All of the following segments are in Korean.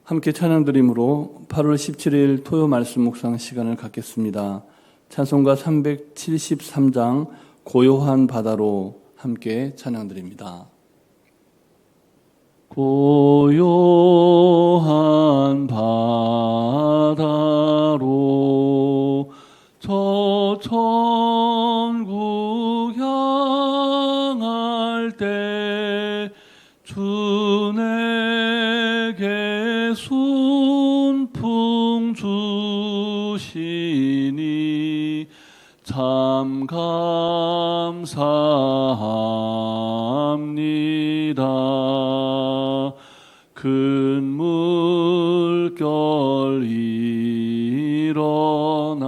함께 찬양드림으로 8월 17일 토요 말씀 묵상 시간을 갖겠습니다. 찬송가 373장 고요한 바다로 함께 찬양드립니다. 고요한 바다로 저 천국 향할 때 주 내게 순풍 주시니 참 감사합니다. 큰 물결 일어나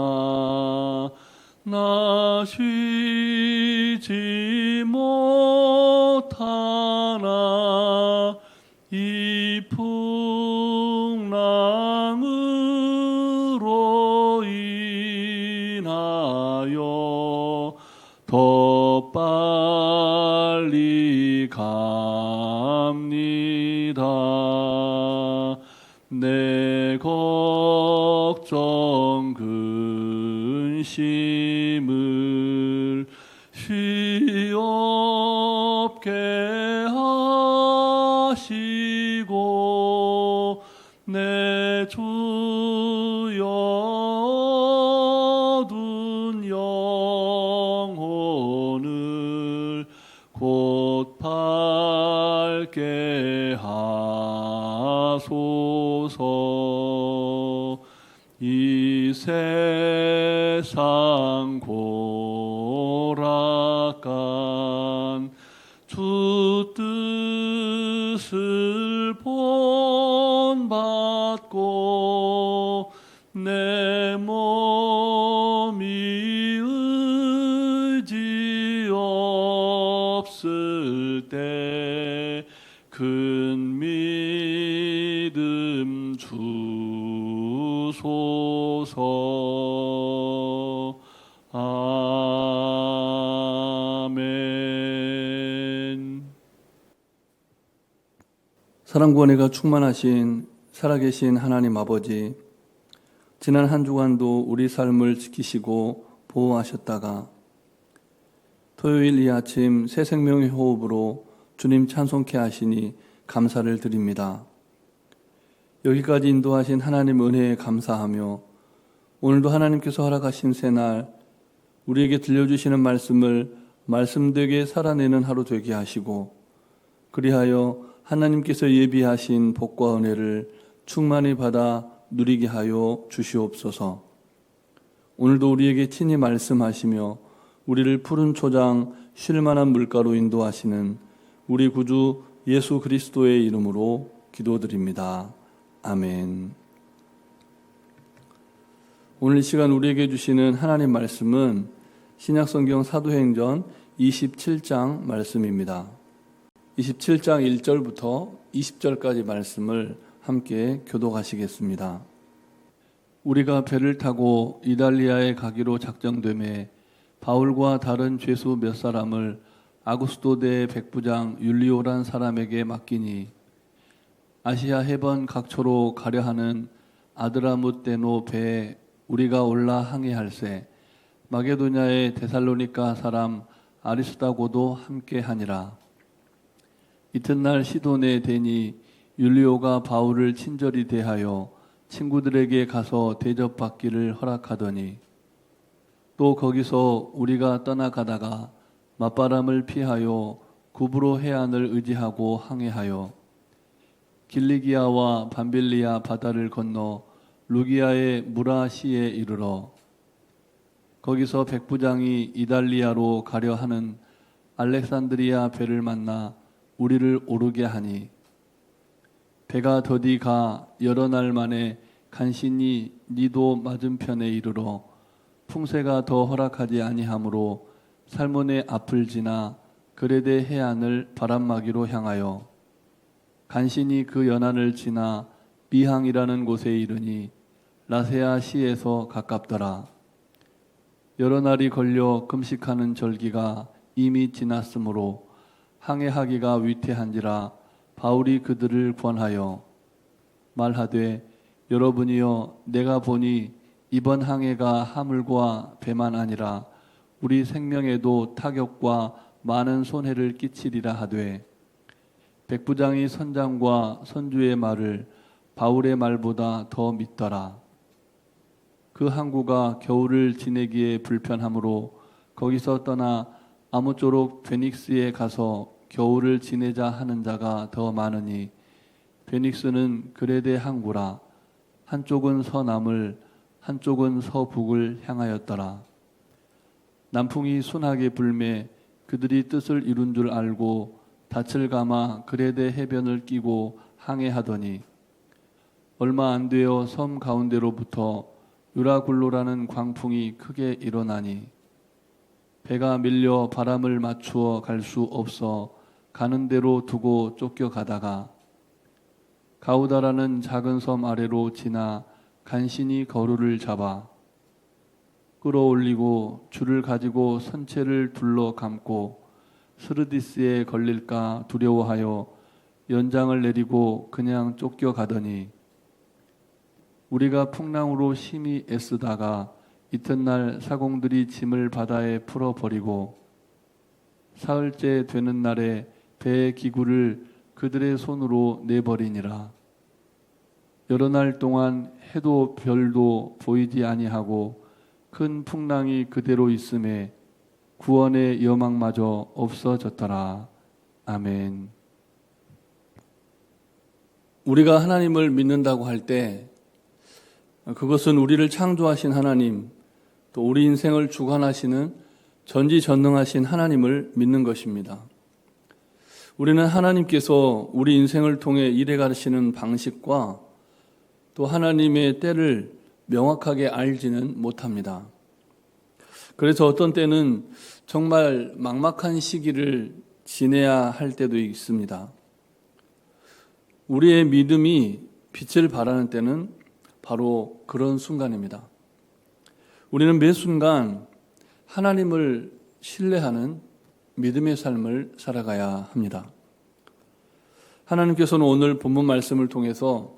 나 쉬지 못하나 이 풍랑으로 인하여 더 빨리 갑니다. 내 걱정 근심을 쉬옵게 하시고 내 주여 어두운 영혼을 곧 밝게 하소서. 이 세상 고락간 주 뜻을 본받고 내 몸이 의지 없을 때 큰 믿음 주소서. 아멘. 사랑과 은혜가 충만하신 살아계신 하나님 아버지, 지난 한 주간도 우리 삶을 지키시고 보호하셨다가 토요일 이 아침 새 생명의 호흡으로 주님 찬송케 하시니 감사를 드립니다. 여기까지 인도하신 하나님 은혜에 감사하며 오늘도 하나님께서 허락하신 새날 우리에게 들려주시는 말씀을 말씀되게 살아내는 하루 되게 하시고 그리하여 하나님께서 예비하신 복과 은혜를 충만히 받아 누리게 하여 주시옵소서. 오늘도 우리에게 친히 말씀하시며 우리를 푸른 초장 쉴 만한 물가로 인도하시는 우리 구주 예수 그리스도의 이름으로 기도드립니다. 아멘. 오늘 이 시간 우리에게 주시는 하나님 말씀은 신약성경 사도행전 27장 말씀입니다. 27장 1절부터 20절까지 말씀을 함께 교독하시겠습니다. 우리가 배를 타고 이달리아에 가기로 작정되매 바울과 다른 죄수 몇 사람을 아구스도대의 백부장 율리오란 사람에게 맡기니 아시아 해번 각초로 가려 하는 아드라무떼노 배에 우리가 올라 항해할세 마게도냐의 데살로니가 사람 아리스다고도 함께 하니라. 이튿날 시돈에 대니 율리오가 바울을 친절히 대하여 친구들에게 가서 대접받기를 허락하더니 또 거기서 우리가 떠나가다가 맞바람을 피하여 구브로 해안을 의지하고 항해하여 길리기아와 밤빌리아 바다를 건너 루기아의 무라시에 이르러 거기서 백부장이 이달리아로 가려 하는 알렉산드리아 배를 만나 우리를 오르게 하니 배가 더디 가 여러 날 만에 간신히 니도 맞은편에 이르러 풍세가 더 허락하지 아니하므로 살몬의 앞을 지나 그레데 해안을 바람막이로 향하여 간신히 그 연안을 지나 미항이라는 곳에 이르니 라세아 시에서 가깝더라. 여러 날이 걸려 금식하는 절기가 이미 지났으므로 항해하기가 위태한지라 바울이 그들을 권하여 말하되 여러분이여 내가 보니 이번 항해가 하물과 배만 아니라 우리 생명에도 타격과 많은 손해를 끼치리라 하되 백부장이 선장과 선주의 말을 바울의 말보다 더 믿더라. 그 항구가 겨울을 지내기에 불편하므로 거기서 떠나 아무쪼록 베닉스에 가서 겨울을 지내자 하는 자가 더 많으니 베닉스는 그레데 항구라. 한쪽은 서남을 한쪽은 서북을 향하였더라. 남풍이 순하게 불매 그들이 뜻을 이룬 줄 알고 닻을 감아 그레데 해변을 끼고 항해하더니 얼마 안 되어 섬 가운데로부터 유라굴로라는 광풍이 크게 일어나니 배가 밀려 바람을 맞추어 갈 수 없어 가는 대로 두고 쫓겨가다가 가우다라는 작은 섬 아래로 지나 간신히 거루를 잡아 끌어올리고 줄을 가지고 선체를 둘러 감고 스르디스에 걸릴까 두려워하여 연장을 내리고 그냥 쫓겨가더니 우리가 풍랑으로 심히 애쓰다가 이튿날 사공들이 짐을 바다에 풀어버리고 사흘째 되는 날에 배의 기구를 그들의 손으로 내버리니라. 여러 날 동안 해도 별도 보이지 아니하고 큰 풍랑이 그대로 있음에 구원의 여망마저 없어졌더라. 아멘. 우리가 하나님을 믿는다고 할 때 그것은 우리를 창조하신 하나님, 또 우리 인생을 주관하시는 전지전능하신 하나님을 믿는 것입니다. 우리는 하나님께서 우리 인생을 통해 일해 가시는 방식과 또 하나님의 때를 명확하게 알지는 못합니다. 그래서 어떤 때는 정말 막막한 시기를 지내야 할 때도 있습니다. 우리의 믿음이 빛을 발하는 때는 바로 그런 순간입니다. 우리는 매 순간 하나님을 신뢰하는 믿음의 삶을 살아가야 합니다. 하나님께서는 오늘 본문 말씀을 통해서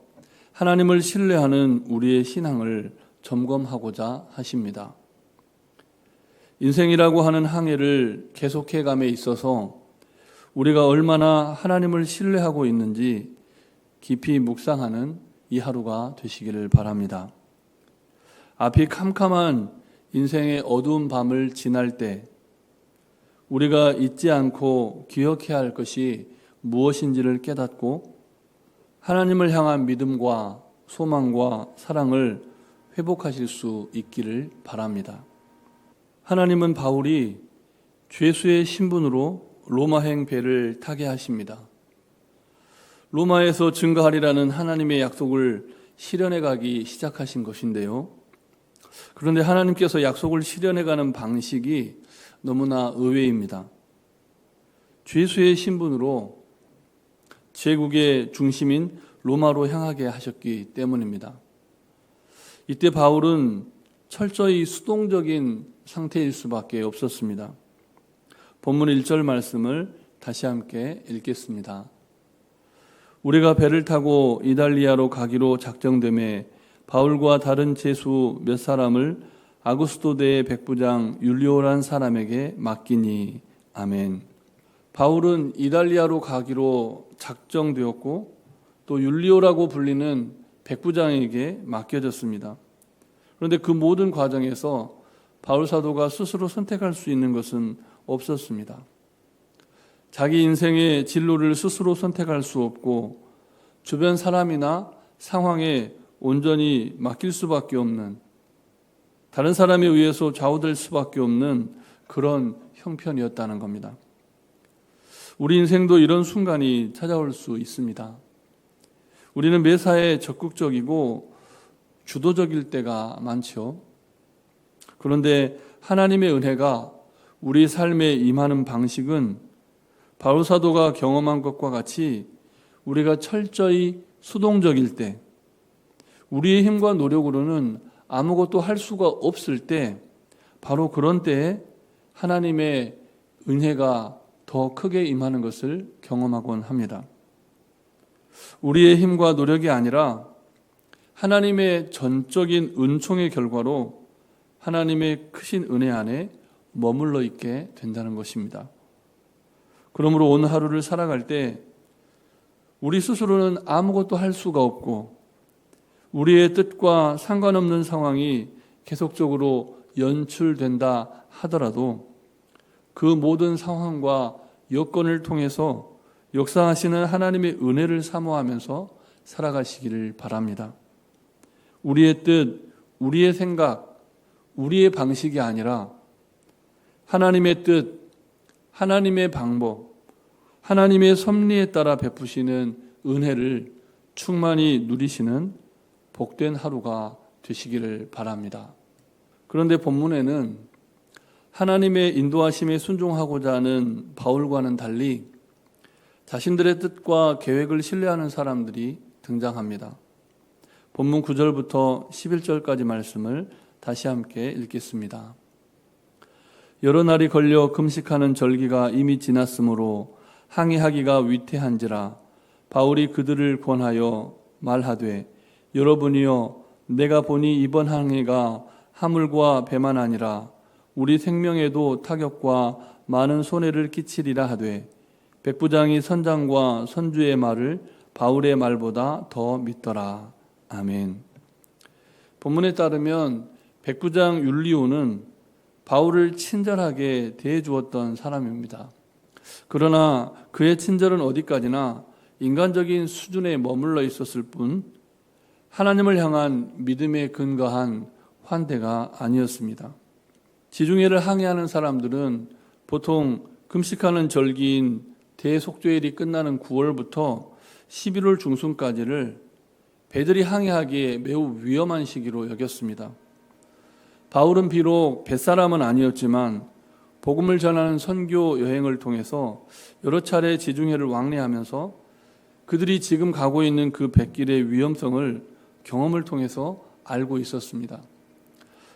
하나님을 신뢰하는 우리의 신앙을 점검하고자 하십니다. 인생이라고 하는 항해를 계속해감에 있어서 우리가 얼마나 하나님을 신뢰하고 있는지 깊이 묵상하는 이 하루가 되시기를 바랍니다. 앞이 캄캄한 인생의 어두운 밤을 지날 때 우리가 잊지 않고 기억해야 할 것이 무엇인지를 깨닫고 하나님을 향한 믿음과 소망과 사랑을 회복하실 수 있기를 바랍니다. 하나님은 바울이 죄수의 신분으로 로마행 배를 타게 하십니다. 로마에서 증거하리라는 하나님의 약속을 실현해 가기 시작하신 것인데요. 그런데 하나님께서 약속을 실현해 가는 방식이 너무나 의외입니다. 죄수의 신분으로 제국의 중심인 로마로 향하게 하셨기 때문입니다. 이때 바울은 철저히 수동적인 상태일 수밖에 없었습니다. 본문 1절 말씀을 다시 함께 읽겠습니다. 우리가 배를 타고 이달리아로 가기로 작정됨에 바울과 다른 제수 몇 사람을 아구스토대의 백부장 율리오란 사람에게 맡기니. 아멘. 바울은 이달리아로 가기로 작정되었고 또 율리오라고 불리는 백부장에게 맡겨졌습니다. 그런데 그 모든 과정에서 바울 사도가 스스로 선택할 수 있는 것은 없었습니다. 자기 인생의 진로를 스스로 선택할 수 없고 주변 사람이나 상황에 온전히 맡길 수밖에 없는, 다른 사람에 의해서 좌우될 수밖에 없는 그런 형편이었다는 겁니다. 우리 인생도 이런 순간이 찾아올 수 있습니다. 우리는 매사에 적극적이고 주도적일 때가 많죠. 그런데 하나님의 은혜가 우리 삶에 임하는 방식은 바울 사도가 경험한 것과 같이 우리가 철저히 수동적일 때, 우리의 힘과 노력으로는 아무것도 할 수가 없을 때, 바로 그런 때에 하나님의 은혜가 더 크게 임하는 것을 경험하곤 합니다. 우리의 힘과 노력이 아니라 하나님의 전적인 은총의 결과로 하나님의 크신 은혜 안에 머물러 있게 된다는 것입니다. 그러므로 오늘 하루를 살아갈 때 우리 스스로는 아무것도 할 수가 없고 우리의 뜻과 상관없는 상황이 계속적으로 연출된다 하더라도 그 모든 상황과 여건을 통해서 역사하시는 하나님의 은혜를 사모하면서 살아가시기를 바랍니다. 우리의 뜻, 우리의 생각, 우리의 방식이 아니라 하나님의 뜻, 하나님의 방법, 하나님의 섭리에 따라 베푸시는 은혜를 충만히 누리시는 복된 하루가 되시기를 바랍니다. 그런데 본문에는 하나님의 인도하심에 순종하고자 하는 바울과는 달리 자신들의 뜻과 계획을 신뢰하는 사람들이 등장합니다. 본문 9절부터 11절까지 말씀을 다시 함께 읽겠습니다. 여러 날이 걸려 금식하는 절기가 이미 지났으므로 항해하기가 위태한지라 바울이 그들을 권하여 말하되 여러분이여 내가 보니 이번 항해가 하물과 배만 아니라 우리 생명에도 타격과 많은 손해를 끼치리라 하되 백부장이 선장과 선주의 말을 바울의 말보다 더 믿더라. 아멘. 본문에 따르면 백부장 율리오는 바울을 친절하게 대해주었던 사람입니다. 그러나 그의 친절은 어디까지나 인간적인 수준에 머물러 있었을 뿐 하나님을 향한 믿음에 근거한 환대가 아니었습니다. 지중해를 항해하는 사람들은 보통 금식하는 절기인 대속죄일이 끝나는 9월부터 11월 중순까지를 배들이 항해하기에 매우 위험한 시기로 여겼습니다. 바울은 비록 뱃사람은 아니었지만 복음을 전하는 선교 여행을 통해서 여러 차례 지중해를 왕래하면서 그들이 지금 가고 있는 그 뱃길의 위험성을 경험을 통해서 알고 있었습니다.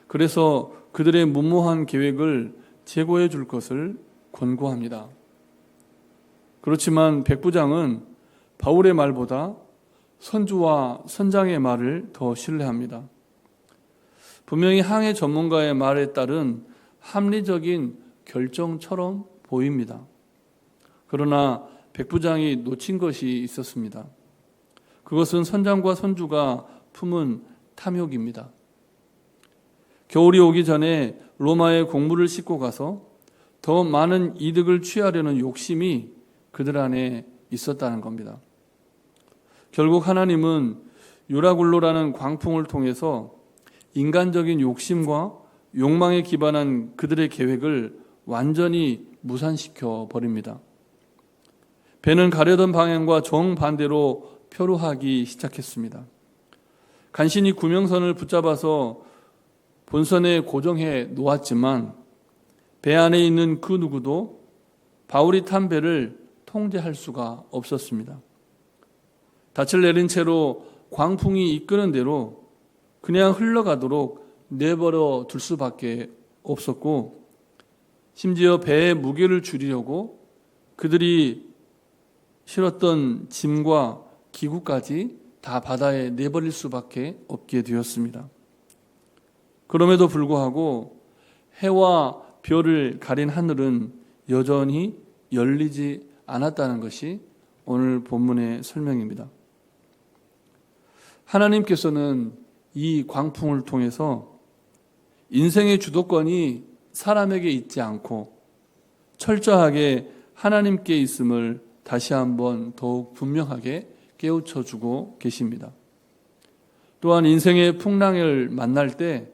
그래서 그들의 무모한 계획을 제고해 줄 것을 권고합니다. 그렇지만 백부장은 바울의 말보다 선주와 선장의 말을 더 신뢰합니다. 분명히 항해 전문가의 말에 따른 합리적인 결정처럼 보입니다. 그러나 백부장이 놓친 것이 있었습니다. 그것은 선장과 선주가 품은 탐욕입니다. 겨울이 오기 전에 로마에 곡물을 싣고 가서 더 많은 이득을 취하려는 욕심이 그들 안에 있었다는 겁니다. 결국 하나님은 유라굴로라는 광풍을 통해서 인간적인 욕심과 욕망에 기반한 그들의 계획을 완전히 무산시켜 버립니다. 배는 가려던 방향과 정반대로 표류하기 시작했습니다. 간신히 구명선을 붙잡아서 본선에 고정해 놓았지만 배 안에 있는 그 누구도 바울이 탄 배를 통제할 수가 없었습니다. 닻을 내린 채로 광풍이 이끄는 대로 그냥 흘러가도록 내버려 둘 수밖에 없었고 심지어 배의 무게를 줄이려고 그들이 실었던 짐과 기구까지 다 바다에 내버릴 수밖에 없게 되었습니다. 그럼에도 불구하고 해와 별을 가린 하늘은 여전히 열리지 않았다는 것이 오늘 본문의 설명입니다. 하나님께서는 이 광풍을 통해서 인생의 주도권이 사람에게 있지 않고 철저하게 하나님께 있음을 다시 한번 더욱 분명하게 깨우쳐주고 계십니다. 또한 인생의 풍랑을 만날 때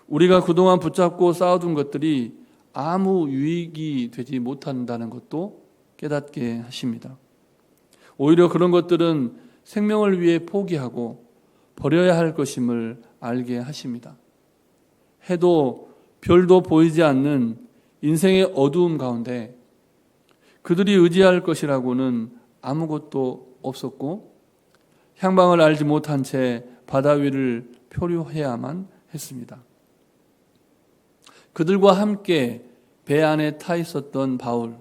우리가 그동안 붙잡고 쌓아둔 것들이 아무 유익이 되지 못한다는 것도 깨닫게 하십니다. 오히려 그런 것들은 생명을 위해 포기하고 버려야 할 것임을 알게 하십니다. 해도 별도 보이지 않는 인생의 어두움 가운데 그들이 의지할 것이라고는 아무것도 없었고 향방을 알지 못한 채 바다 위를 표류해야만 했습니다. 그들과 함께 배 안에 타 있었던 바울,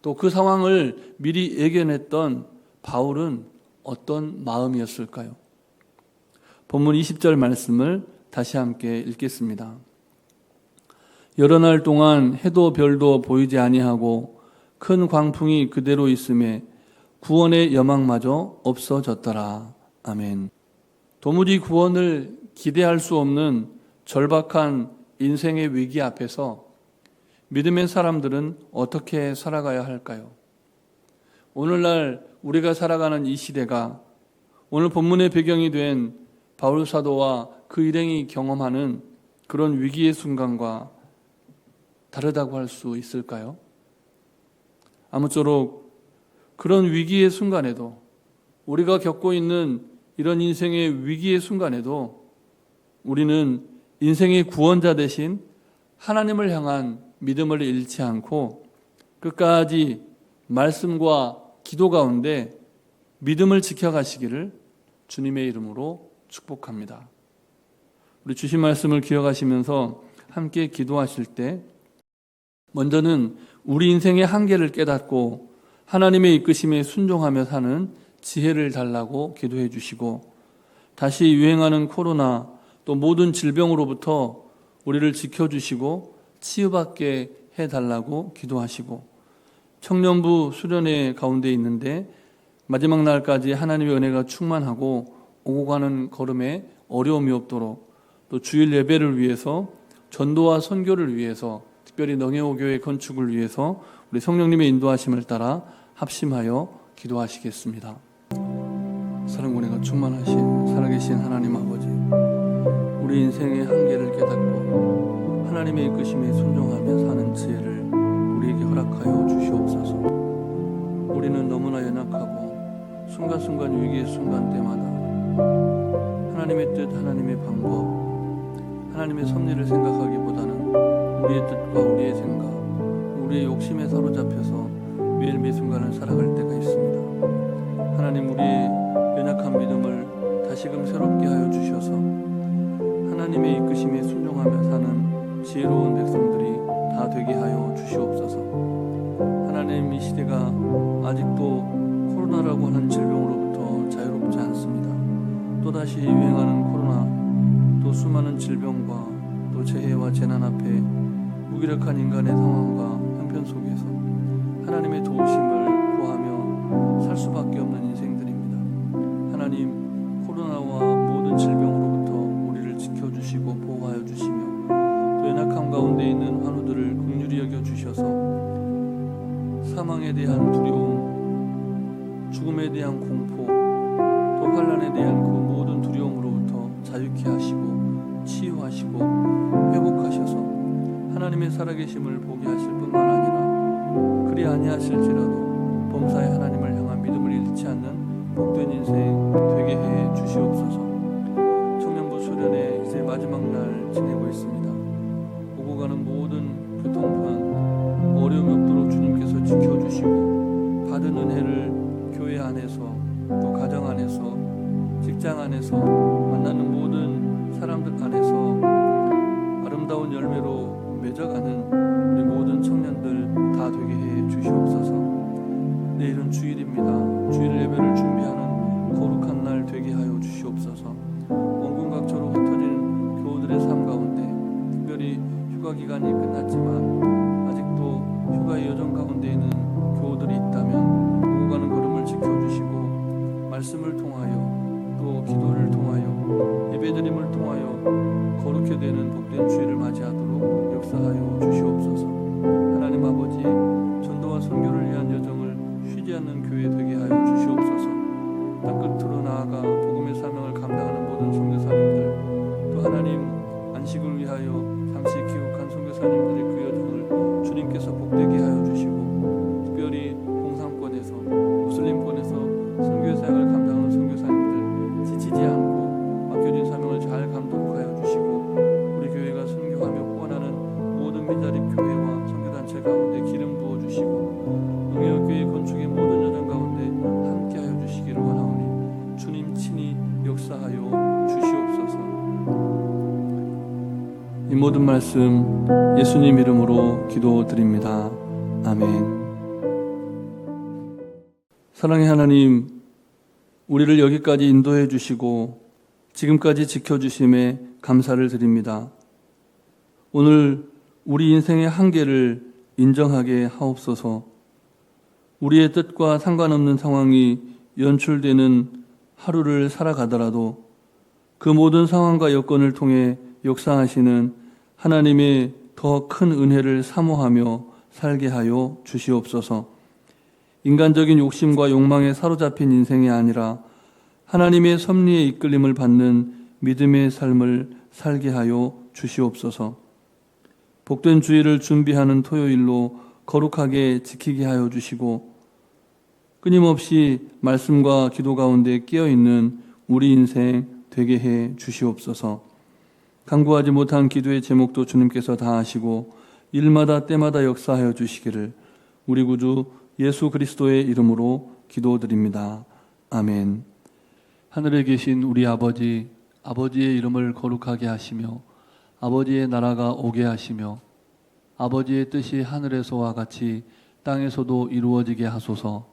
또 그 상황을 미리 예견했던 바울은 어떤 마음이었을까요? 본문 20절 말씀을 다시 함께 읽겠습니다. 여러 날 동안 해도 별도 보이지 아니하고 큰 광풍이 그대로 있음에 구원의 여망마저 없어졌더라. 아멘. 도무지 구원을 기대할 수 없는 절박한 인생의 위기 앞에서 믿음의 사람들은 어떻게 살아가야 할까요? 오늘날 우리가 살아가는 이 시대가 오늘 본문의 배경이 된 바울 사도와 그 일행이 경험하는 그런 위기의 순간과 다르다고 할 수 있을까요? 아무쪼록 그런 위기의 순간에도, 우리가 겪고 있는 이런 인생의 위기의 순간에도 우리는 인생의 구원자 대신 하나님을 향한 믿음을 잃지 않고 끝까지 말씀과 기도 가운데 믿음을 지켜가시기를 주님의 이름으로 축복합니다. 우리 주신 말씀을 기억하시면서 함께 기도하실 때 먼저는 우리 인생의 한계를 깨닫고 하나님의 이끄심에 순종하며 사는 지혜를 달라고 기도해 주시고, 다시 유행하는 코로나 또 모든 질병으로부터 우리를 지켜주시고 치유받게 해달라고 기도하시고, 청년부 수련회 가운데 있는데 마지막 날까지 하나님의 은혜가 충만하고 오고 가는 걸음에 어려움이 없도록, 또 주일 예배를 위해서, 전도와 선교를 위해서, 특별히 능해오교회 건축을 위해서 우리 성령님의 인도하심을 따라 합심하여 기도하시겠습니다. 사랑 은혜가 충만하신 살아계신 하나님 아버지, 우리 인생의 한계를 깨닫고 하나님의 이끄심에 순종하며 사는 지혜를 우리에게 허락하여 주시옵소서. 우리는 너무나 연약하고 순간순간 위기의 순간 때마다 하나님의 뜻, 하나님의 방법, 하나님의 섭리를 생각하기보다는 우리의 뜻과 우리의 생각, 우리의 욕심에 사로잡혀서 매일 매 순간을 살아갈 때가 있습니다. 하나님, 우리의 연약한 믿음을 다시금 새롭게 하여 주셔서 하나님의 이끄심에 순종하며 사는 지혜로운 백성들이 다 되게 하여 주시옵소서. 하나님, 이 시대가 아직도 코로나라고 하는 질병으로부터 자유롭지 않습니다. 또다시 유행하는 코로나, 또 수많은 질병과 또 재해와 재난 앞에 무기력한 인간의 상황과 형편 속에서 하나님의 도우심을 구하며 살 수밖에 없는 인생들입니다. 하나님, 코로나와 모든 질병으로부터 우리를 지켜주시고 보호하여 주시며 또 연약함 가운데 있는 환우들을 긍휼히 여겨주셔서 사망에 대한 두려움, 죽음에 대한 공포, 또 환난에 대한 그 모든 두려움으로부터 자유케 하시고 치유하시고 회복하셔서 하나님의 살아계심을 보게 하실 뿐만 아니라 그리 아니하실지라도 범사의 하나님을 향한 믿음을 잃지 않는 복된 인생 되게 해 주시옵소서. 청년부 수련회 이제 마지막 날 지내고 있습니다. 오고 가는 모든 교통편 어려움이 없도록 주님께서 지켜주시고, 받은 은혜를 교회 안에서 또 가정 안에서 직장 안에서 만나는 모든 사람들 안에서 아름다운 열매로 맺어가는 우리 모든 청년들 다 되게 해 주시옵소서. 내일은 주일입니다. 주일 예배를 준비하는 거룩한 날 되게 하여 주시옵소서. 원군 각처로 흩어진 교우들의 삶 가운데, 특별히 휴가 기간이 끝났지만 아직도 휴가의 여정 가운데 있는 교우들이 있다면 오고 가는 걸음을 지켜주시고 말씀을 통하여 또 기도를 통하여 예배드림을 통하여 거룩게 되는 복된 주일을 맞이하도록 역사하여 주시옵소서. 하나님 아버지, 전도와 선교를 위한 여정을 쉬지 않는 교회 되게 하여 주시옵소서. 땅끝으로 나아가 복음의 사명을 감당하는 모든 선교사님들, 또 하나님 안식을 위하여 잠시 귀국한 선교사님들의 그 여정을 주님께서 복되게 하여 주시고, 특별히 공산권에서 무슬림권에서 선교의 사역을 감당하는 선교사님들 지치지 않고 맡겨진 사명을 잘 감독하여 주시고, 우리 교회가 선교하며 후원하는 모든 미자립 교회와 선교단체 가운데 기름 부어주시고, 농해교회 건축의 모든 여정 가운데 함께하여 주시기를 원하오니 주님 친히 역사하여 주시옵소서. 이 모든 말씀 예수님 이름으로 기도드립니다. 아멘. 사랑의 하나님, 우리를 여기까지 인도해 주시고 지금까지 지켜주심에 감사를 드립니다. 오늘 우리 인생의 한계를 인정하게 하옵소서. 우리의 뜻과 상관없는 상황이 연출되는 하루를 살아가더라도 그 모든 상황과 여건을 통해 역사하시는 하나님의 더 큰 은혜를 사모하며 살게 하여 주시옵소서. 인간적인 욕심과 욕망에 사로잡힌 인생이 아니라 하나님의 섭리에 이끌림을 받는 믿음의 삶을 살게 하여 주시옵소서. 복된 주일을 준비하는 토요일로 거룩하게 지키게 하여 주시고 끊임없이 말씀과 기도 가운데 깨어있는 우리 인생 되게 해 주시옵소서. 간구하지 못한 기도의 제목도 주님께서 다 아시고 일마다 때마다 역사하여 주시기를 우리 구주 예수 그리스도의 이름으로 기도드립니다. 아멘. 하늘에 계신 우리 아버지, 아버지의 이름을 거룩하게 하시며 아버지의 나라가 오게 하시며 아버지의 뜻이 하늘에서와 같이 땅에서도 이루어지게 하소서.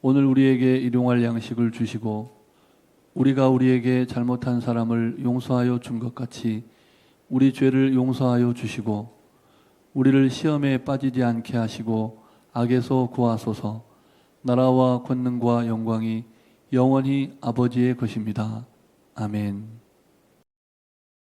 오늘 우리에게 일용할 양식을 주시고 우리가 우리에게 잘못한 사람을 용서하여 준 것 같이 우리 죄를 용서하여 주시고 우리를 시험에 빠지지 않게 하시고 악에서 구하소서. 나라와 권능과 영광이 영원히 아버지의 것입니다. 아멘.